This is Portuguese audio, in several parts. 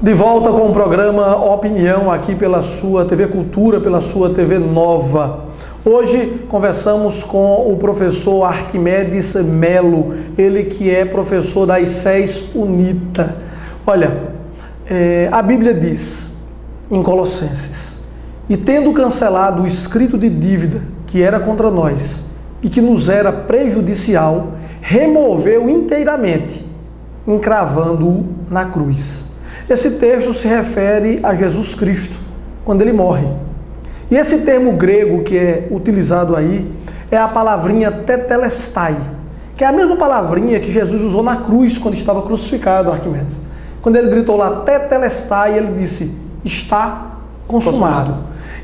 De volta com o programa Opinião aqui pela sua TV Cultura, pela sua TV Nova. Hoje conversamos com o professor Arquimedes Melo, ele que é professor da ICES UNITA. Olha, a Bíblia diz em Colossenses: e tendo cancelado o escrito de dívida que era contra nós e que nos era prejudicial, removeu inteiramente, encravando-o na cruz. Esse texto se refere a Jesus Cristo, quando ele morre. E esse termo grego que é utilizado aí é a palavrinha tetelestai, que é a mesma palavrinha que Jesus usou na cruz quando estava crucificado, Arquimedes. Quando ele gritou lá tetelestai, ele disse: está consumado.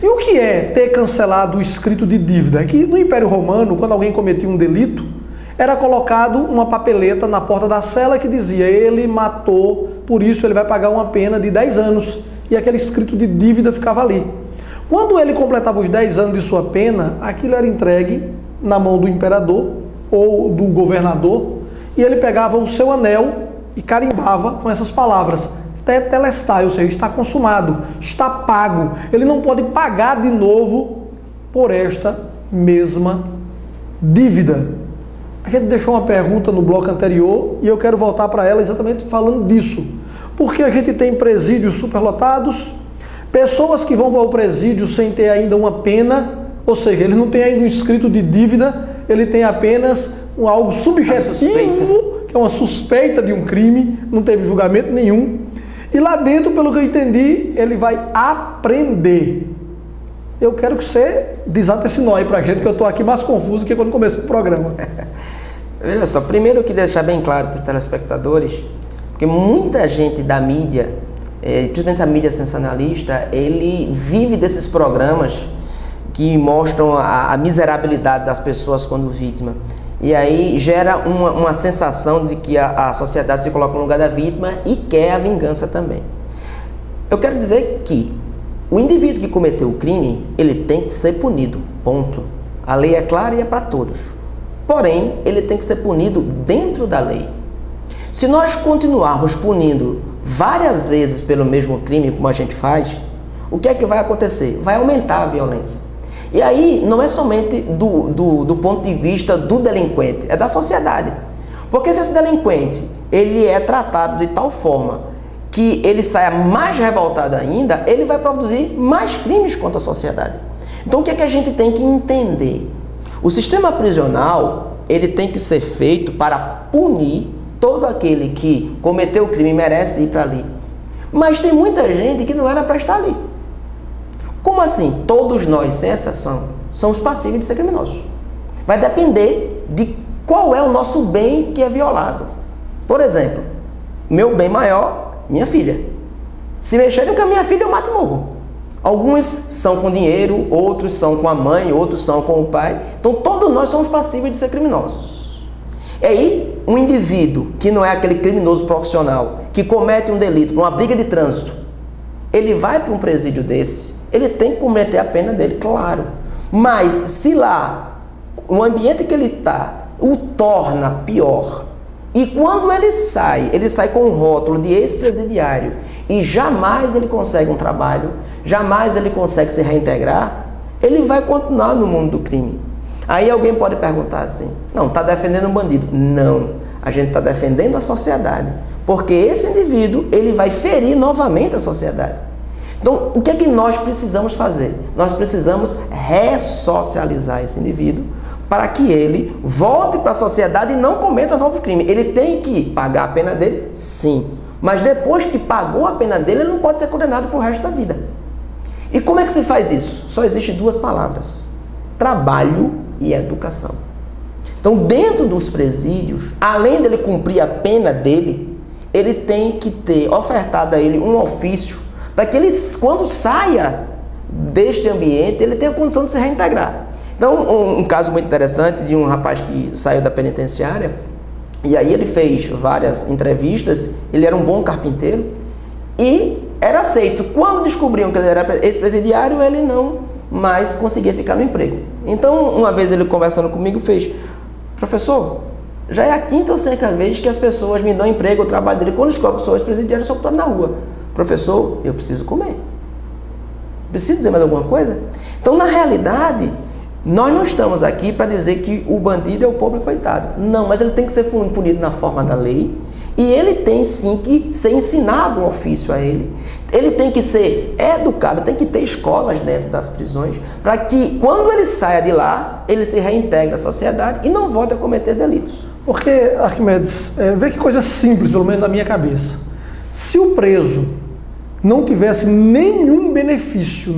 E o que é ter cancelado o escrito de dívida? É que no Império Romano, quando alguém cometia um delito, era colocado uma papeleta na porta da cela que dizia: ele matou, por isso ele vai pagar uma pena de 10 anos. E aquele escrito de dívida ficava ali. Quando ele completava os 10 anos de sua pena, aquilo era entregue na mão do imperador ou do governador, e ele pegava o seu anel e carimbava com essas palavras: tetelestai, ou seja, está consumado, está pago. Ele não pode pagar de novo por esta mesma dívida. A gente deixou uma pergunta no bloco anterior e eu quero voltar para ela exatamente falando disso. Porque a gente tem presídios superlotados, pessoas que vão para o presídio sem ter ainda uma pena, ou seja, ele não tem ainda um escrito de dívida, ele tem apenas algo subjetivo, que é uma suspeita de um crime, não teve julgamento nenhum. E lá dentro, pelo que eu entendi, ele vai aprender. Eu quero que você desata esse nó aí pra gente, que eu estou aqui mais confuso que quando começou o programa. Olha só, primeiro eu queria deixar bem claro para os telespectadores, porque muita gente da mídia, principalmente a mídia sensacionalista, ele vive desses programas que mostram a miserabilidade das pessoas quando vítima. E aí gera uma sensação de que a sociedade se coloca no lugar da vítima e quer a vingança também. Eu quero dizer que o indivíduo que cometeu o crime, ele tem que ser punido, ponto. A lei é clara e é para todos. Porém, ele tem que ser punido dentro da lei. Se nós continuarmos punindo várias vezes pelo mesmo crime, como a gente faz, o que é que vai acontecer? Vai aumentar a violência. E aí, não é somente do ponto de vista do delinquente, é da sociedade. Porque se esse delinquente, ele é tratado de tal forma que ele saia mais revoltado ainda, ele vai produzir mais crimes contra a sociedade. Então, o que é que a gente tem que entender? O sistema prisional, ele tem que ser feito para punir todo aquele que cometeu o crime e merece ir para ali. Mas tem muita gente que não era para estar ali. Como assim? Todos nós, sem exceção, somos passíveis de ser criminosos. Vai depender de qual é o nosso bem que é violado. Por exemplo, meu bem maior, minha filha. Se mexerem com a minha filha, eu mato e morro. Alguns são com dinheiro, outros são com a mãe, outros são com o pai. Então todos nós somos passíveis de ser criminosos. E aí, um indivíduo que não é aquele criminoso profissional, que comete um delito, uma briga de trânsito, ele vai para um presídio desse, ele tem que cometer a pena dele, claro. Mas se lá, o ambiente que ele está, o torna pior, e quando ele sai com um rótulo de ex-presidiário e jamais ele consegue um trabalho, jamais ele consegue se reintegrar, ele vai continuar no mundo do crime. Aí alguém pode perguntar assim: não, está defendendo um bandido. Não, a gente está defendendo a sociedade, porque esse indivíduo, ele vai ferir novamente a sociedade. Então, o que é que nós precisamos fazer? Nós precisamos ressocializar esse indivíduo para que ele volte para a sociedade e não cometa novo crime. Ele tem que pagar a pena dele? Sim. Mas depois que pagou a pena dele, ele não pode ser condenado para o resto da vida. E como é que se faz isso? Só existem duas palavras: trabalho e educação. Então, dentro dos presídios, além dele cumprir a pena dele, ele tem que ter ofertado a ele um ofício para que ele, quando saia deste ambiente, ele tenha a condição de se reintegrar. Então, um caso muito interessante de um rapaz que saiu da penitenciária, e aí ele fez várias entrevistas, ele era um bom carpinteiro, e era aceito. Quando descobriam que ele era ex-presidiário, ele não mais conseguia ficar no emprego. Então, uma vez ele conversando comigo, fez: professor, já é a quinta ou sexta vez que as pessoas me dão emprego, o trabalho dele, quando descobrem pessoas ex-presidiários, só estou na rua. Professor, eu preciso comer. Preciso dizer mais alguma coisa? Então, na realidade, nós não estamos aqui para dizer que o bandido é o pobre coitado. Não, mas ele tem que ser punido na forma da lei. E ele tem sim que ser ensinado um ofício a ele. Ele tem que ser educado, tem que ter escolas dentro das prisões, para que quando ele saia de lá, ele se reintegre à sociedade e não volte a cometer delitos. Porque, Arquimedes, vê que coisa simples, pelo menos na minha cabeça. Se o preso não tivesse nenhum benefício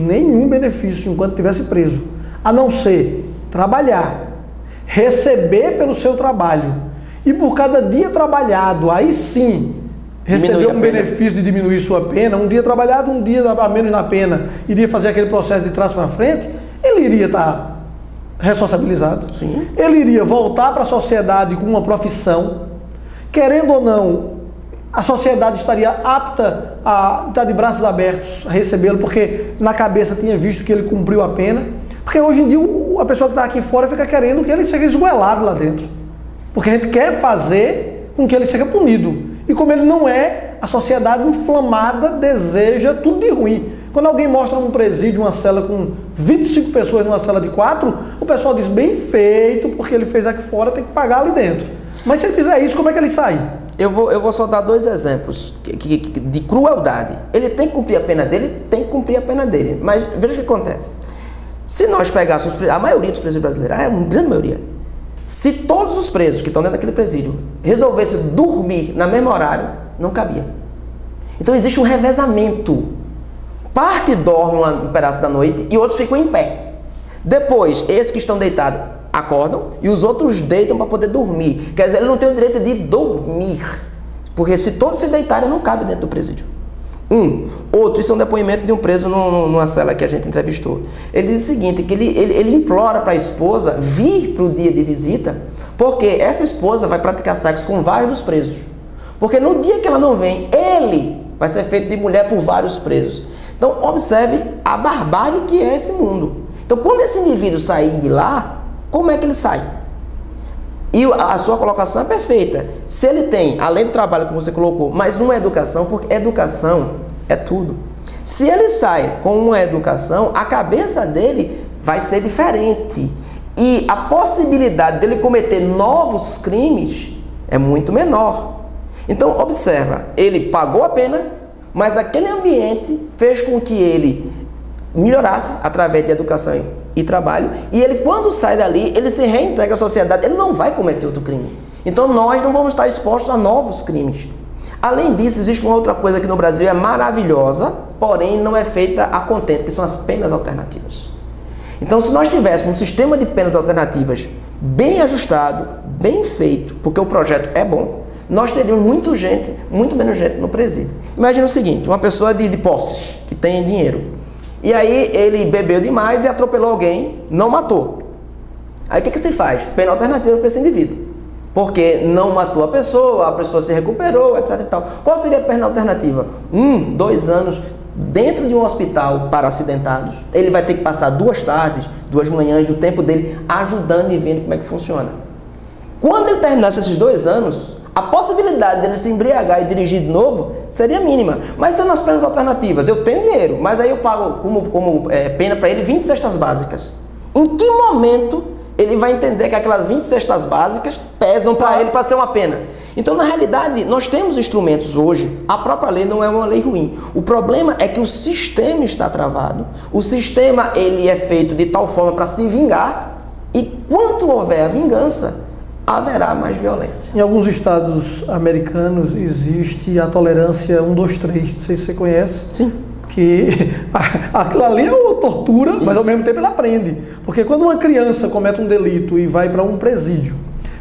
enquanto estivesse preso, a não ser trabalhar, receber pelo seu trabalho, e por cada dia trabalhado, aí sim, receber um benefício de diminuir sua pena, um dia trabalhado, um dia a menos na pena, iria fazer aquele processo de trás para frente, ele iria estar responsabilizado. Sim. Ele iria voltar para a sociedade com uma profissão. Querendo ou não, a sociedade estaria apta a estar de braços abertos a recebê-lo, porque na cabeça tinha visto que ele cumpriu a pena. Porque hoje em dia a pessoa que está aqui fora fica querendo que ele seja esgoelado lá dentro. Porque a gente quer fazer com que ele seja punido. E como ele não é, a sociedade inflamada deseja tudo de ruim. Quando alguém mostra um presídio, uma cela com 25 pessoas numa cela de 4, o pessoal diz, bem feito, porque ele fez aqui fora, tem que pagar ali dentro. Mas se ele fizer isso, como é que ele sai? Eu vou só dar 2 exemplos de crueldade. Ele tem que cumprir a pena dele, tem que cumprir a pena dele. Mas veja o que acontece. Se nós pegássemos a maioria dos presídios brasileiros, a grande maioria, se todos os presos que estão dentro daquele presídio resolvessem dormir no mesmo horário, não cabia. Então existe um revezamento. Parte dorme um pedaço da noite e outros ficam em pé. Depois, esses que estão deitados acordam e os outros deitam para poder dormir. Quer dizer, ele não tem o direito de dormir. Porque se todos se deitarem, não cabe dentro do presídio. Outro, isso é um depoimento de um preso numa cela que a gente entrevistou. Ele diz o seguinte, que ele implora para a esposa vir para o dia de visita, porque essa esposa vai praticar sexo com vários dos presos. Porque no dia que ela não vem, ele vai ser feito de mulher por vários presos. Então, observe a barbárie que é esse mundo. Então, quando esse indivíduo sair de lá, como é que ele sai? E a sua colocação é perfeita. Se ele tem, além do trabalho que você colocou, mais uma educação, porque educação é tudo. Se ele sai com uma educação, a cabeça dele vai ser diferente. E a possibilidade dele cometer novos crimes é muito menor. Então, observa, ele pagou a pena, mas aquele ambiente fez com que ele melhorasse através de educação e trabalho, e ele, quando sai dali, ele se reintegra à sociedade, ele não vai cometer outro crime. Então nós não vamos estar expostos a novos crimes. Além disso, existe uma outra coisa que no Brasil é maravilhosa, porém não é feita a contento, que são as penas alternativas. Então, se nós tivéssemos um sistema de penas alternativas bem ajustado, bem feito, porque o projeto é bom, nós teríamos muito menos gente no presídio. Imagina o seguinte, uma pessoa de posses, que tem dinheiro, e aí ele bebeu demais e atropelou alguém, não matou. Aí o que se faz? Pena alternativa para esse indivíduo. Porque não matou a pessoa se recuperou, etc e tal. Qual seria a pena alternativa? 2 anos dentro de um hospital para acidentados. Ele vai ter que passar 2 tardes, 2 manhãs do tempo dele ajudando e vendo como é que funciona. Quando ele terminasse esses 2 anos, a possibilidade dele se embriagar e dirigir de novo seria mínima. Mas são as penas alternativas. Eu tenho dinheiro, mas aí eu pago como pena para ele 20 cestas básicas. Em que momento ele vai entender que aquelas 20 cestas básicas pesam para ele para ser uma pena? Então, na realidade, nós temos instrumentos hoje. A própria lei não é uma lei ruim. O problema é que o sistema está travado. O sistema ele é feito de tal forma para se vingar. E quanto houver a vingança, haverá mais violência. Em alguns estados americanos existe a tolerância 1, 2, 3. Não sei se você conhece. Sim. Que aquilo ali é uma tortura, mas Isso. ao mesmo tempo ele aprende. Porque quando uma criança comete um delito e vai para um presídio,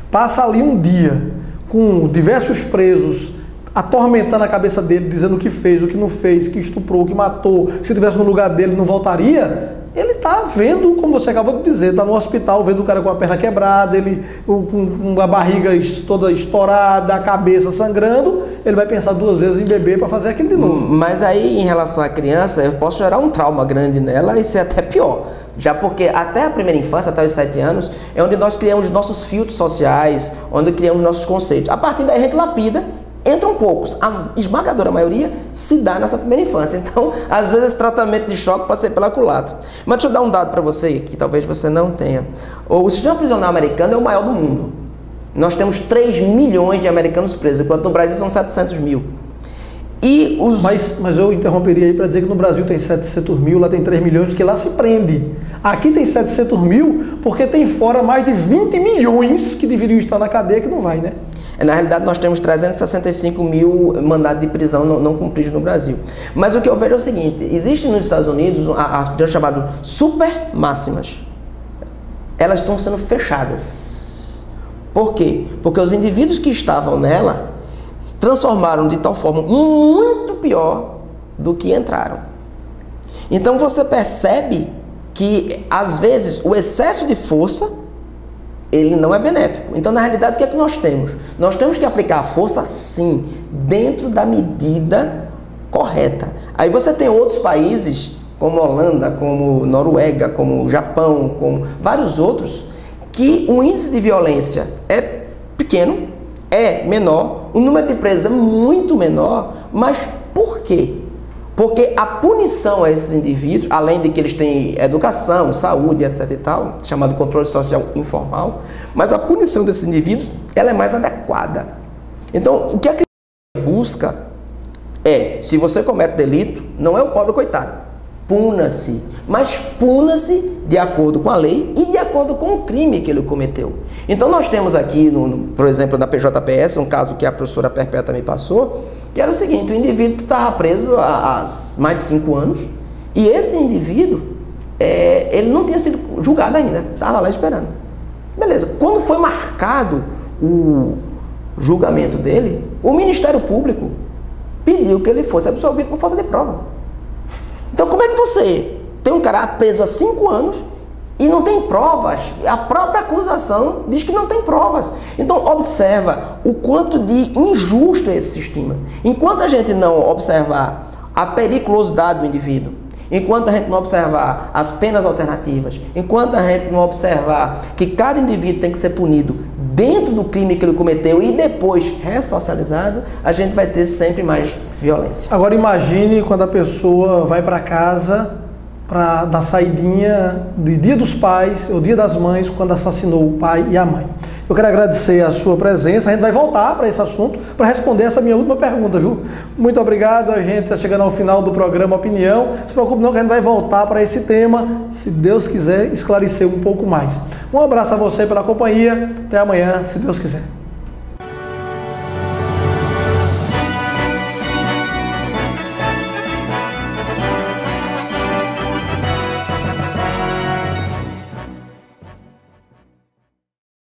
passa ali um dia com diversos presos atormentando a cabeça dele, dizendo o que fez, o que não fez, que estuprou, o que matou, se estivesse no lugar dele não voltaria, ele está vendo, como você acabou de dizer, está no hospital vendo o cara com a perna quebrada, ele com a barriga toda estourada, a cabeça sangrando, ele vai pensar 2 vezes em beber para fazer aquilo de novo. Mas aí, em relação à criança, eu posso gerar um trauma grande nela e ser até pior. Já porque até a primeira infância, até os 7 anos, é onde nós criamos nossos filtros sociais, onde criamos nossos conceitos. A partir daí a gente lapida entram poucos. A esmagadora maioria se dá nessa primeira infância. Então, às vezes, esse tratamento de choque pode ser pela culatra. Mas deixa eu dar um dado para você, que talvez você não tenha. O sistema prisional americano é o maior do mundo. Nós temos 3 milhões de americanos presos, enquanto no Brasil são 700 mil. E os... mas eu interromperia aí para dizer que no Brasil tem 700 mil, lá tem 3 milhões, porque lá se prende. Aqui tem 700 mil, porque tem fora mais de 20 milhões que deveriam estar na cadeia, que não vai, né? Na realidade, nós temos 365 mil mandados de prisão não cumpridos no Brasil. Mas o que eu vejo é o seguinte, existe nos Estados Unidos as prisões chamadas super máximas. Elas estão sendo fechadas. Por quê? Porque os indivíduos que estavam nela transformaram de tal forma muito pior do que entraram. Então você percebe que às vezes o excesso de força ele não é benéfico. Então na realidade o que é que nós temos? Nós temos que aplicar a força sim, dentro da medida correta. Aí você tem outros países como Holanda, como Noruega, como Japão, como vários outros, que o índice de violência é pequeno, é menor, o número de presos é muito menor, mas por quê? Porque a punição a esses indivíduos, além de que eles têm educação, saúde, etc e tal, chamado controle social informal, mas a punição desses indivíduos, ela é mais adequada. Então, o que a criminalidade busca é, se você comete delito, não é o pobre coitado, puna-se, mas puna-se de acordo com a lei e de acordo com o crime que ele cometeu. Então nós temos aqui, por exemplo, na PJPS, um caso que a professora Perpétua me passou, que era o seguinte, o indivíduo estava preso há mais de 5 anos e esse indivíduo, ele não tinha sido julgado ainda, estava lá esperando. Beleza, quando foi marcado o julgamento dele, o Ministério Público pediu que ele fosse absolvido por falta de prova. Então como é que você tem um cara preso há 5 anos e não tem provas? A própria acusação diz que não tem provas. Então observa o quanto de injusto é esse sistema. Enquanto a gente não observar a periculosidade do indivíduo, enquanto a gente não observar as penas alternativas, enquanto a gente não observar que cada indivíduo tem que ser punido dentro do crime que ele cometeu e depois ressocializado, a gente vai ter sempre mais violência. Agora imagine quando a pessoa vai para casa para dar saidinha do Dia dos Pais, ou Dia das Mães, quando assassinou o pai e a mãe. Eu quero agradecer a sua presença, a gente vai voltar para esse assunto para responder essa minha última pergunta, viu? Muito obrigado, a gente está chegando ao final do programa Opinião. Não se preocupe não que a gente vai voltar para esse tema, se Deus quiser esclarecer um pouco mais. Um abraço a você pela companhia, até amanhã, se Deus quiser.